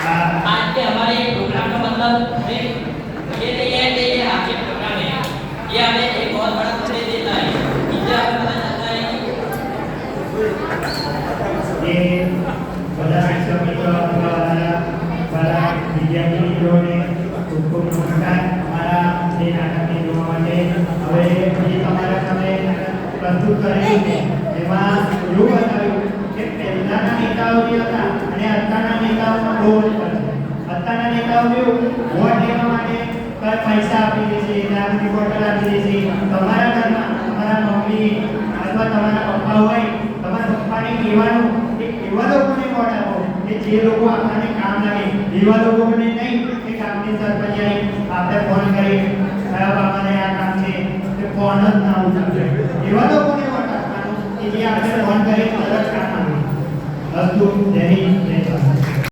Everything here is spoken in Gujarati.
आज के हमारे प्रोग्राम का मतलब ये नहीं है कि ये आपके प्रोग्राम है, ये हमें एक बहुत बड़ा संदेश देता है। इससे हमें पता चलता है कि ये બધા મિત્રો વાળા વિદ્યાર્થી મિત્રોને ખૂબ ખૂબ નમસ્કાર। અમારા જે નાટકને જોવા માટે હવે જે તમારા સામે પ્રસ્તુત કરેલું છે એમાં એવું બતાવ્યું કે પહેલાના નેતાઓ જે હતા અને અત્યારના નેતાઓમાં બહુ અંતર છે। અત્યારના નેતાઓ કેવું વોટ લેવા માટે પૈસા આપી દેશે, દારૂની બોટલ આપી દેશે। તમારા ઘરમાં તમારા મમ્મી અથવા તમારા પપ્પા હોય, તમારા પપ્પાને કહેવાનું કે એવા લોકોને વોટ આપો કે જે લોકો આપણને કામ લાગે, એવા લોકોને નહીં કે કામની સરપંચ આપણે ફોન કરી સાહેબ અમારે આ કામ છે કે ફોન જ ના ઉઠાવે, એવા લોકોને વોટ આપવાનો કે જે આપણે ફોન કરી તરત કામ આવે। અસ્તુ જય હિન્દ, જય ભારત।